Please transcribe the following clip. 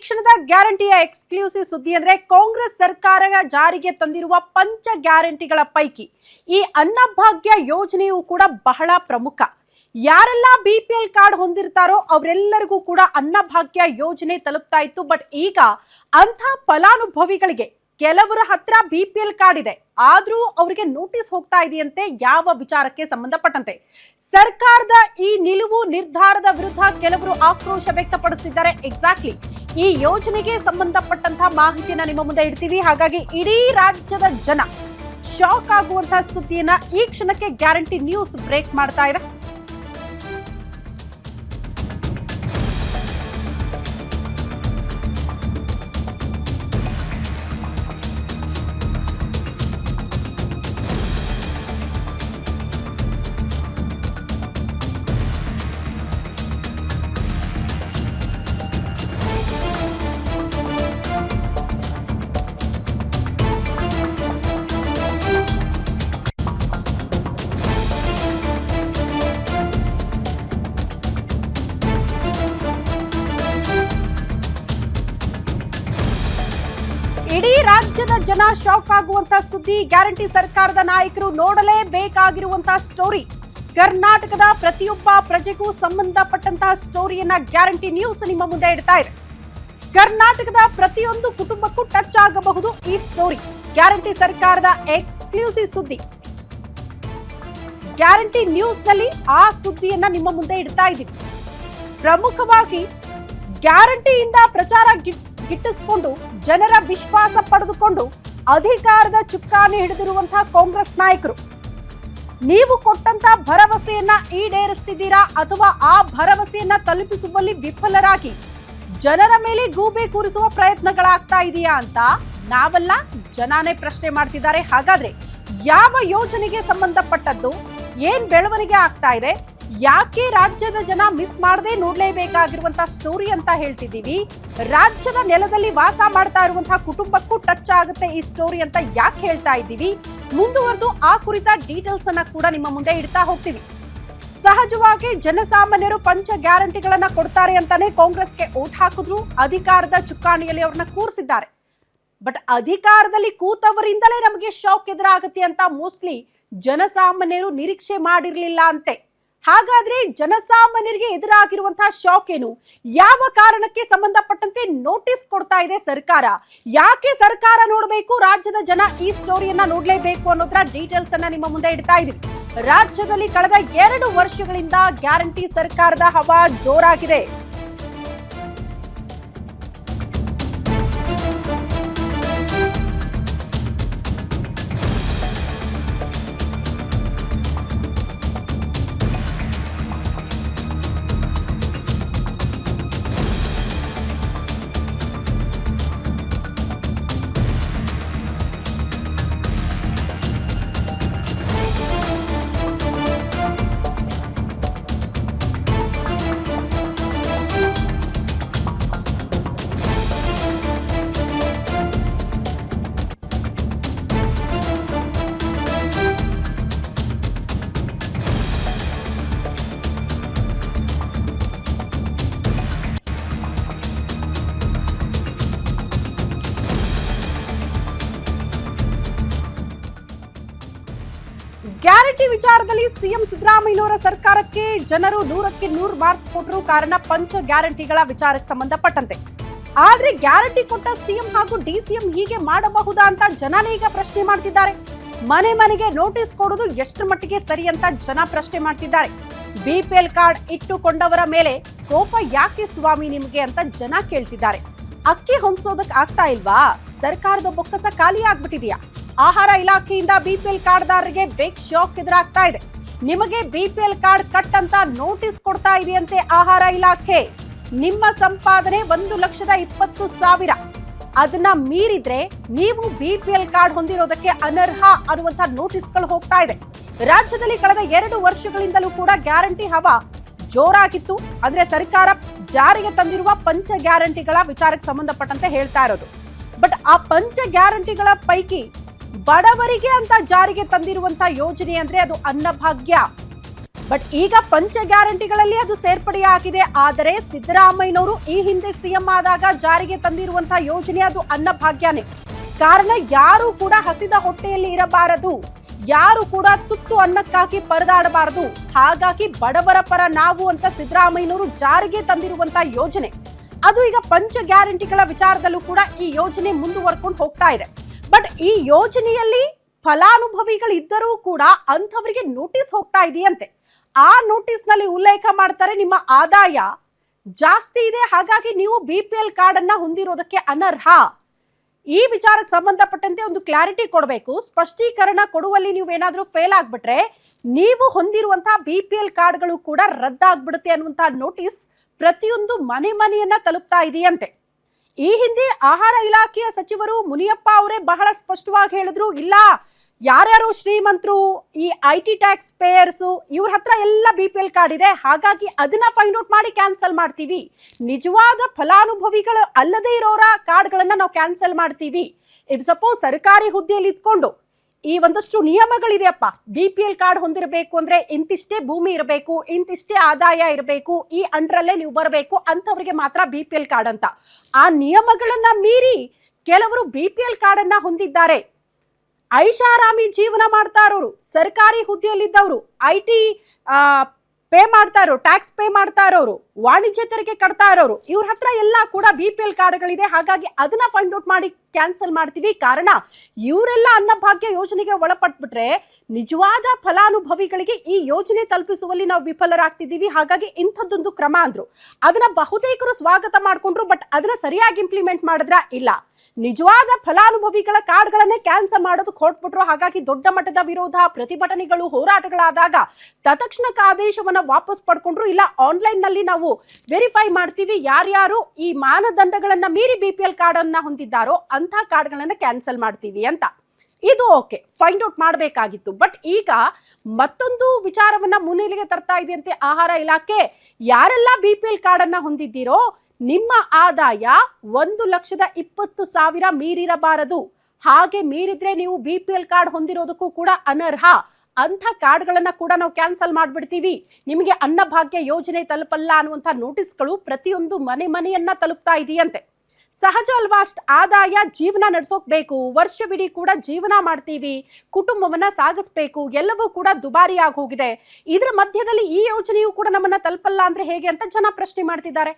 ಕ್ಷಣದ ಗ್ಯಾರಂಟಿಯ ಎಕ್ಸ್ಕ್ಲೂಸಿವ್ ಸುದ್ದಿ ಅಂದ್ರೆ ಕಾಂಗ್ರೆಸ್ ಸರ್ಕಾರ ಜಾರಿಗೆ ತಂದಿರುವ ಪಂಚ ಗ್ಯಾರಂಟಿಗಳ ಪೈಕಿ ಈ ಅನ್ನಭಾಗ್ಯ ಯೋಜನೆಯು ಕೂಡ ಬಹಳ ಪ್ರಮುಖ. ಯಾರೆಲ್ಲ ಬಿಪಿಎಲ್ ಕಾರ್ಡ್ ಹೊಂದಿರ್ತಾರೋ ಅವರೆಲ್ಲರಿಗೂ ಕೂಡ ಅನ್ನಭಾಗ್ಯ ಯೋಜನೆ ತಲುಪ್ತಾ ಇತ್ತು. ಬಟ್ ಈಗ ಅಂಥ ಫಲಾನುಭವಿಗಳಿಗೆ ಕೆಲವರ ಹತ್ರ ಬಿಪಿಎಲ್ ಕಾರ್ಡ್ ಇದೆ, ಆದ್ರೂ ಅವರಿಗೆ ನೋಟಿಸ್ ಹೋಗ್ತಾ ಇದೆಯಂತೆ. ಯಾವ ವಿಚಾರಕ್ಕೆ ಸಂಬಂಧಪಟ್ಟಂತೆ ಸರ್ಕಾರದ ಈ ನಿಲುವು ನಿರ್ಧಾರದ ವಿರುದ್ಧ ಕೆಲವರು ಆಕ್ರೋಶ ವ್ಯಕ್ತಪಡಿಸಿದ್ದಾರೆ. ಎಕ್ಸಾಕ್ಟ್ಲಿ ಈ ಯೋಜನೆಗೆ ಸಂಬಂಧಪಟ್ಟಂತಹ ಮಾಹಿತಿಯನ್ನ ನಿಮ್ಮ ಮುಂದೆ ಇಡ್ತೀವಿ. ಹಾಗಾಗಿ ಇಡೀ ರಾಜ್ಯದ ಜನ ಶಾಕ್ ಆಗುವಂತಹ ಸುದ್ದಿಯನ್ನ ಈ ಕ್ಷಣಕ್ಕೆ ಗ್ಯಾರಂಟಿ ನ್ಯೂಸ್ ಬ್ರೇಕ್ ಮಾಡ್ತಾ ಇದೆ. ಇಡೀ ರಾಜ್ಯದ ಜನ ಶಾಕ್ ಆಗುವಂತಹ ಸುದ್ದಿ. ಗ್ಯಾರಂಟಿ ಸರ್ಕಾರದ ನಾಯಕರು ನೋಡಲೇಬೇಕಾಗಿರುವಂತಹ ಸ್ಟೋರಿ. ಕರ್ನಾಟಕದ ಪ್ರತಿಯೊಬ್ಬ ಪ್ರಜೆಗೂ ಸಂಬಂಧಪಟ್ಟಂತಹ ಸ್ಟೋರಿಯನ್ನ ಗ್ಯಾರಂಟಿ ನ್ಯೂಸ್ ನಿಮ್ಮ ಮುಂದೆ ಇಡ್ತಾ ಇದೆ. ಕರ್ನಾಟಕದ ಪ್ರತಿಯೊಂದು ಕುಟುಂಬಕ್ಕೂ ಟಚ್ ಆಗಬಹುದು ಈ ಸ್ಟೋರಿ. ಗ್ಯಾರಂಟಿ ಸರ್ಕಾರದ ಎಕ್ಸ್ಕ್ಲೂಸಿವ್ ಸುದ್ದಿ. ಗ್ಯಾರಂಟಿ ನ್ಯೂಸ್ ನಲ್ಲಿ ಆ ಸುದ್ದಿಯನ್ನ ನಿಮ್ಮ ಮುಂದೆ ಇಡ್ತಾ ಇದ್ದೀವಿ. ಪ್ರಮುಖವಾಗಿ ಗ್ಯಾರಂಟಿಯಿಂದ ಪ್ರಚಾರ ಗಿಟ್ಟಿಸಿಕೊಂಡು ಜನರ ವಿಶ್ವಾಸ ಪಡೆದುಕೊಂಡು ಅಧಿಕಾರದ ಚುಕ್ಕಾಣಿ ಹಿಡಿದಿರುವಂತಹ ಕಾಂಗ್ರೆಸ್ ನಾಯಕರು, ನೀವು ಕೊಟ್ಟಂತಹ ಭರವಸೆಯನ್ನ ಈಡೇರಿಸ್ತಿದ್ದೀರಾ ಅಥವಾ ಆ ಭರವಸೆಯನ್ನ ತಲುಪಿಸುವಲ್ಲಿ ವಿಫಲರಾಗಿ ಜನರ ಮೇಲೆ ಗೂಬೆ ಕೂರಿಸುವ ಪ್ರಯತ್ನಗಳಾಗ್ತಾ ಇದೆಯಾ ಅಂತ ನಾವೆಲ್ಲ ಜನಾನೇ ಪ್ರಶ್ನೆ ಮಾಡ್ತಿದ್ದಾರೆ. ಹಾಗಾದ್ರೆ ಯಾವ ಯೋಜನೆಗೆ ಸಂಬಂಧಪಟ್ಟದ್ದು, ಏನ್ ಬೆಳವಣಿಗೆ ಆಗ್ತಾ ಇದೆ, ಯಾಕೆ ರಾಜ್ಯದ ಜನ ಮಿಸ್ ಮಾಡದೆ ನೋಡ್ಲೇಬೇಕಾಗಿರುವಂತಹ ಸ್ಟೋರಿ ಅಂತ ಹೇಳ್ತಿದ್ದೀವಿ. ರಾಜ್ಯದ ನೆಲದಲ್ಲಿ ವಾಸ ಮಾಡ್ತಾ ಇರುವಂತಹ ಕುಟುಂಬಕ್ಕೂ ಟಚ್ ಆಗುತ್ತೆ ಈ ಸ್ಟೋರಿ ಅಂತ ಯಾಕೆ ಹೇಳ್ತಾ ಇದ್ದೀವಿ. ಮುಂದುವರೆದು ಆ ಕುರಿತ ಡೀಟೇಲ್ಸ್ ಅನ್ನ ಕೂಡ ನಿಮ್ಮ ಮುಂದೆ ಇಡ್ತಾ ಹೋಗ್ತೀವಿ. ಸಹಜವಾಗಿ ಜನಸಾಮಾನ್ಯರು ಪಂಚ ಗ್ಯಾರಂಟಿಗಳನ್ನ ಕೊಡ್ತಾರೆ ಅಂತಾನೆ ಕಾಂಗ್ರೆಸ್ಗೆ ಓಟ್ ಹಾಕಿದ್ರು, ಅಧಿಕಾರದ ಚುಕ್ಕಾಣಿಯಲ್ಲಿ ಅವ್ರನ್ನ ಕೂರಿಸಿದ್ದಾರೆ. ಬಟ್ ಅಧಿಕಾರದಲ್ಲಿ ಕೂತವರಿಂದಲೇ ನಮಗೆ ಶಾಕ್ ಎದುರಾಗುತ್ತೆ ಅಂತ ಮೋಸ್ಟ್ಲಿ ಜನಸಾಮಾನ್ಯರು ನಿರೀಕ್ಷೆ ಮಾಡಿರ್ಲಿಲ್ಲ ಅಂತೆ. ಹಾಗಾದ್ರೆ ಜನಸಾಮಾನ್ಯರಿಗೆ ಎದುರಾಗಿರುವಂತಹ ಶಾಕ್ ಏನು, ಯಾವ ಕಾರಣಕ್ಕೆ ಸಂಬಂಧಪಟ್ಟಂತೆ ನೋಟಿಸ್ ಕೊಡ್ತಾ ಇದೆ ಸರ್ಕಾರ, ಯಾಕೆ ಸರ್ಕಾರ ನೋಡಬೇಕು, ರಾಜ್ಯದ ಜನ ಈ ಸ್ಟೋರಿಯನ್ನ ನೋಡ್ಲೇಬೇಕು ಅನ್ನೋದ್ರ ಡೀಟೇಲ್ಸ್ ಅನ್ನ ನಿಮ್ಮ ಮುಂದೆ ಇಡ್ತಾ ಇದೀವಿ. ರಾಜ್ಯದಲ್ಲಿ ಕಳೆದ 2 ವರ್ಷಗಳಿಂದ ಗ್ಯಾರಂಟಿ ಸರ್ಕಾರದ ಹವಾ ಜೋರಾಗಿದೆ. ಗ್ಯಾರಂಟಿ ವಿಚಾರದಲ್ಲಿ ಸಿಎಂ ಸಿದ್ದರಾಮಯ್ಯನವರ ಸರ್ಕಾರಕ್ಕೆ ಜನರು 100ಕ್ಕೆ 100 ಮಾರ್ಕ್ಸ್ ಕೊಟ್ಟರು. ಕಾರಣ ಪಂಚ ಗ್ಯಾರಂಟಿಗಳ ವಿಚಾರಕ್ಕೆ ಸಂಬಂಧಪಟ್ಟಂತೆ. ಆದ್ರೆ ಗ್ಯಾರಂಟಿ ಕೊಟ್ಟ ಸಿಎಂ ಹಾಗೂ ಡಿಸಿಎಂ ಹೀಗೆ ಮಾಡಬಹುದಾ ಅಂತ ಜನನೇ ಈಗ ಪ್ರಶ್ನೆ ಮಾಡ್ತಿದ್ದಾರೆ. ಮನೆ ಮನೆಗೆ ನೋಟಿಸ್ ಕೊಡೋದು ಎಷ್ಟು ಮಟ್ಟಿಗೆ ಸರಿ ಅಂತ ಜನ ಪ್ರಶ್ನೆ ಮಾಡ್ತಿದ್ದಾರೆ. ಬಿಪಿಎಲ್ ಕಾರ್ಡ್ ಇಟ್ಟುಕೊಂಡವರ ಮೇಲೆ ಕೋಪ ಯಾಕೆ ಸ್ವಾಮಿ ನಿಮ್ಗೆ ಅಂತ ಜನ ಕೇಳ್ತಿದ್ದಾರೆ. ಅಕ್ಕಿ ಹೊಂದಿಸೋದಕ್ಕೆ ಆಗ್ತಾ ಇಲ್ವಾ? ಸರ್ಕಾರದ ಬೊಕ್ಕಸ ಖಾಲಿ ಆಗ್ಬಿಟ್ಟಿದ್ಯಾ? ಆಹಾರ ಇಲಾಖೆಯಿಂದ ಬಿಪಿಎಲ್ ಕಾರ್ಡ್ದಾರರಿಗೆ ಬಿಗ್ ಶಾಕ್ ಎದುರಾಗ್ತಾ ಇದೆ. ನಿಮಗೆ ಬಿಪಿಎಲ್ ಕಾರ್ಡ್ ಕಟ್ ಅಂತ ನೋಟಿಸ್ ಕೊಡ್ತಾ ಇದೆಯಂತೆ ಆಹಾರ ಇಲಾಖೆ. ನಿಮ್ಮ ಸಂಪಾದನೆ 1,20,000, ಅದನ್ನ ಮೀರಿದ್ರೆ ನೀವು ಬಿಪಿಎಲ್ ಕಾರ್ಡ್ ಹೊಂದಿರೋದಕ್ಕೆ ಅನರ್ಹ ಅನ್ನುವಂತ ನೋಟಿಸ್ಗಳು ಹೋಗ್ತಾ ಇದೆ. ರಾಜ್ಯದಲ್ಲಿ ಕಳೆದ 2 ವರ್ಷಗಳಿಂದಲೂ ಕೂಡ ಗ್ಯಾರಂಟಿ ಹವಾ ಜೋರಾಗಿತ್ತು. ಅಂದ್ರೆ ಸರ್ಕಾರ ಜಾರಿಗೆ ತಂದಿರುವ ಪಂಚ ಗ್ಯಾರಂಟಿಗಳ ವಿಚಾರಕ್ಕೆ ಸಂಬಂಧಪಟ್ಟಂತೆ ಹೇಳ್ತಾ ಇರೋದು. ಬಟ್ ಆ ಪಂಚ ಗ್ಯಾರಂಟಿಗಳ ಪೈಕಿ ಬಡವರಿಗೆ ಅಂತ ಜಾರಿಗೆ ತಂದಿರುವಂತಹ ಯೋಜನೆ ಅಂದ್ರೆ ಅದು ಅನ್ನಭಾಗ್ಯ. ಬಟ್ ಈಗ ಪಂಚ ಗ್ಯಾರಂಟಿಗಳಲ್ಲಿ ಅದು ಸೇರ್ಪಡೆಯಾಗಿದೆ. ಆದರೆ ಸಿದ್ದರಾಮಯ್ಯನವರು ಈ ಹಿಂದೆ ಸಿಎಂ ಆದಾಗ ಜಾರಿಗೆ ತಂದಿರುವಂತಹ ಯೋಜನೆ ಅದು ಅನ್ನಭಾಗ್ಯನೇ. ಕಾರಣ ಯಾರು ಕೂಡ ಹಸಿದ ಹೊಟ್ಟೆಯಲ್ಲಿ ಇರಬಾರದು, ಯಾರು ಕೂಡ ತುತ್ತು ಅನ್ನಕ್ಕಾಗಿ ಪರದಾಡಬಾರದು. ಹಾಗಾಗಿ ಬಡವರ ಪರ ನಾವು ಅಂತ ಸಿದ್ದರಾಮಯ್ಯನವರು ಜಾರಿಗೆ ತಂದಿರುವಂತಹ ಯೋಜನೆ ಅದು ಈಗ ಪಂಚ ಗ್ಯಾರಂಟಿಗಳ ವಿಚಾರದಲ್ಲೂ ಕೂಡ ಈ ಯೋಜನೆ ಮುಂದುವರ್ಕೊಂಡು ಹೋಗ್ತಾ ಇದೆ. ಬಟ್ ಈ ಯೋಜನೆಯಲ್ಲಿ ಫಲಾನುಭವಿಗಳಿದ್ದರೂ ಕೂಡ ಅಂಥವರಿಗೆ ನೋಟಿಸ್ ಹೋಗ್ತಾ ಇದೆಯಂತೆ. ಆ ನೋಟಿಸ್ ನಲ್ಲಿ ಉಲ್ಲೇಖ ಮಾಡ್ತಾರೆ, ನಿಮ್ಮ ಆದಾಯ ಜಾಸ್ತಿ ಇದೆ, ಹಾಗಾಗಿ ನೀವು BPL ಕಾರ್ಡ್ ಅನ್ನ ಹೊಂದಿರೋದಕ್ಕೆ ಅನರ್ಹ. ಈ ವಿಚಾರಕ್ಕೆ ಸಂಬಂಧಪಟ್ಟಂತೆ ಒಂದು ಕ್ಲಾರಿಟಿ ಕೊಡಬೇಕು, ಸ್ಪಷ್ಟೀಕರಣ ಕೊಡುವಲ್ಲಿ ನೀವು ಏನಾದ್ರೂ ಫೇಲ್ ಆಗ್ಬಿಟ್ರೆ ನೀವು ಹೊಂದಿರುವಂತಹ BPL ಕಾರ್ಡ್ಗಳು ಕೂಡ ರದ್ದಾಗ್ಬಿಡುತ್ತೆ ಅನ್ನುವಂತಹ ನೋಟಿಸ್ ಪ್ರತಿಯೊಂದು ಮನೆಯನ್ನ ತಲುಪ್ತಾ ಇದೆಯಂತೆ. ಈ ಹಿಂದೆ ಆಹಾರ ಇಲಾಖೆಯ ಸಚಿವರು ಮುನಿಯಪ್ಪ ಅವರೇ ಬಹಳ ಸ್ಪಷ್ಟವಾಗಿ ಹೇಳಿದ್ರು, ಇಲ್ಲ ಯಾರ್ಯಾರು ಶ್ರೀಮಂತರು, ಈ IT ಟ್ಯಾಕ್ಸ್ ಪೇಯರ್ಸ್ ಇವ್ರ ಹತ್ರ ಎಲ್ಲ BPL ಕಾರ್ಡ್ ಇದೆ, ಹಾಗಾಗಿ ಅದನ್ನ ಫೈಂಡ್ ಔಟ್ ಮಾಡಿ ಕ್ಯಾನ್ಸಲ್ ಮಾಡ್ತೀವಿ. ನಿಜವಾದ ಫಲಾನುಭವಿಗಳು ಅಲ್ಲದೇ ಇರೋರ ಕಾರ್ಡ್ಗಳನ್ನ ನಾವು ಕ್ಯಾನ್ಸಲ್ ಮಾಡ್ತೀವಿ. ಇದು ಸಪೋಸ್ ಸರ್ಕಾರಿ ಹುದ್ದೆಯಲ್ಲಿ ಇದ್ಕೊಂಡು ಈ ಒಂದಷ್ಟು ನಿಯಮಗಳಿದೆಯಪ್ಪ, BPL ಕಾರ್ಡ್ ಹೊಂದಿರಬೇಕು ಅಂದ್ರೆ ಇಂತಿಷ್ಟೇ ಭೂಮಿ ಇರಬೇಕು, ಇಂತಿಷ್ಟೇ ಆದಾಯ ಇರಬೇಕು, ಈ ಅಂಡ್ರಲ್ಲೇ ನೀವು ಬರಬೇಕು, ಅಂಥವ್ರಿಗೆ ಮಾತ್ರ BPL ಕಾರ್ಡ್ ಅಂತ. ಆ ನಿಯಮಗಳನ್ನ ಮೀರಿ ಕೆಲವರು BPL ಕಾರ್ಡ್ ಅನ್ನ ಹೊಂದಿದ್ದಾರೆ. ಐಷಾರಾಮಿ ಜೀವನ ಮಾಡ್ತಾ ಇರೋರು, ಸರ್ಕಾರಿ ಹುದ್ದೆಯಲ್ಲಿದ್ದವರು, IT ಪೇ ಮಾಡ್ತಾ ಇರೋರು, ಟ್ಯಾಕ್ಸ್ ಪೇ ಮಾಡ್ತಾ ಇರೋರು, ವಾಣಿಜ್ಯ ತೆರಿಗೆ ಕಟ್ತಾ ಇರೋರು, ಇವ್ರ ಹತ್ರ ಎಲ್ಲ ಕೂಡ BPL ಕಾರ್ಡ್ಗಳಿದೆ, ಹಾಗಾಗಿ ಅದನ್ನ ಫೈಂಡ್ ಔಟ್ ಮಾಡಿ ಕ್ಯಾನ್ಸಲ್ ಮಾಡ್ತೀವಿ. ಕಾರಣ ಇವರೆಲ್ಲ ಅನ್ನಭಾಗ್ಯ ಯೋಜನೆಗೆ ಒಳಪಟ್ಬಿಟ್ರೆ ನಿಜವಾದ ಫಲಾನುಭವಿಗಳಿಗೆ ಈ ಯೋಜನೆ ತಲುಪಿಸುವಲ್ಲಿ ನಾವು ವಿಫಲರಾಗ್ತಿದ್ದೀವಿ. ಹಾಗಾಗಿ ಇಂಥದ್ದೊಂದು ಕ್ರಮ ಅಂದ್ರು. ಅದನ್ನ ಬಹುತೇಕರು ಸ್ವಾಗತ ಮಾಡ್ಕೊಂಡ್ರು. ಬಟ್ ಅದನ್ನ ಸರಿಯಾಗಿ ಇಂಪ್ಲಿಮೆಂಟ್ ಮಾಡಿದ್ರ ಇಲ್ಲ, ನಿಜವಾದ ಫಲಾನುಭವಿಗಳ ಕಾರ್ಡ್ಗಳನ್ನೇ ಕ್ಯಾನ್ಸಲ್ ಮಾಡೋದಕ್ಕೆ ಹೊರಟ್ಬಿಟ್ರು. ಹಾಗಾಗಿ ದೊಡ್ಡ ಮಟ್ಟದ ವಿರೋಧ, ಪ್ರತಿಭಟನೆಗಳು, ಹೋರಾಟಗಳಾದಾಗ ತತ್ಕ್ಷಣಕ್ಕೆ ಆದೇಶವನ್ನ ವಾಪಸ್ ಪಡ್ಕೊಂಡ್ರು. ಇಲ್ಲ ಆನ್ಲೈನ್ ನಲ್ಲಿ ನಾವು ವೆರಿಫೈ ಮಾಡ್ತೀವಿ, ಯಾರ್ಯಾರು ಈ ಮಾನದಂಡಗಳನ್ನ ಮೀರಿ BPL ಕಾರ್ಡ್ ಅನ್ನ ಹೊಂದಿದ್ದಾರೋ ಅಂತ ಕಾರ್ಡ್ಗಳನ್ನ ಕ್ಯಾನ್ಸಲ್ ಮಾಡ್ತೀವಿ ಅಂತ. ಇದು ಓಕೆ, ಫೈಂಡ್ ಔಟ್ ಮಾಡಬೇಕಾಗಿತ್ತು. ಬಟ್ ಈಗ ಮತ್ತೊಂದು ವಿಚಾರವನ್ನ ಮುನ್ನೆಲೆಗೆ ತರ್ತಾ ಇದೆಯಂತೆ ಆಹಾರ ಇಲಾಖೆ. ಯಾರೆಲ್ಲ BPL ಕಾರ್ಡ್ ಅನ್ನ ಹೊಂದಿದ್ದೀರೋ ನಿಮ್ಮ ಆದಾಯ 1,20,000 ಮೀರಿರಬಾರದು. ಹಾಗೆ ಮೀರಿದ್ರೆ ನೀವು BPL ಕಾರ್ಡ್ ಹೊಂದಿರೋದಕ್ಕೂ ಕೂಡ ಅನರ್ಹ. ಅಂಥ ಕಾರ್ಡ್ಗಳನ್ನ ಕೂಡ ನಾವು ಕ್ಯಾನ್ಸಲ್ ಮಾಡ್ಬಿಡ್ತೀವಿ, ನಿಮಗೆ ಅನ್ನಭಾಗ್ಯ ಯೋಜನೆ ತಲುಪಲ್ಲ ಅನ್ನುವಂಥ ನೋಟಿಸ್ಗಳು ಪ್ರತಿಯೊಂದು ಮನೆಯನ್ನ ತಲುಪ್ತಾ ಇದೆಯಂತೆ. ಸಹಜ ಅಲ್ವಾ, ಅಷ್ಟು ಆದಾಯ ಜೀವನ ನಡೆಸೋಕ್ ಬೇಕು, ವರ್ಷವಿಡೀ ಕೂಡ ಜೀವನ ಮಾಡ್ತೀವಿ, ಕುಟುಂಬವನ್ನ ಸಾಗಿಸ್ಬೇಕು, ಎಲ್ಲವೂ ಕೂಡ ದುಬಾರಿ ಆಗಿ ಹೋಗಿದೆ. ಇದರ ಮಧ್ಯದಲ್ಲಿ ಈ ಯೋಜನೆಯು ಕೂಡ ನಮ್ಮನ್ನ ತಲುಪಲ್ಲ ಅಂದ್ರೆ ಹೇಗೆ ಅಂತ ಜನ ಪ್ರಶ್ನೆ ಮಾಡ್ತಿದ್ದಾರೆ.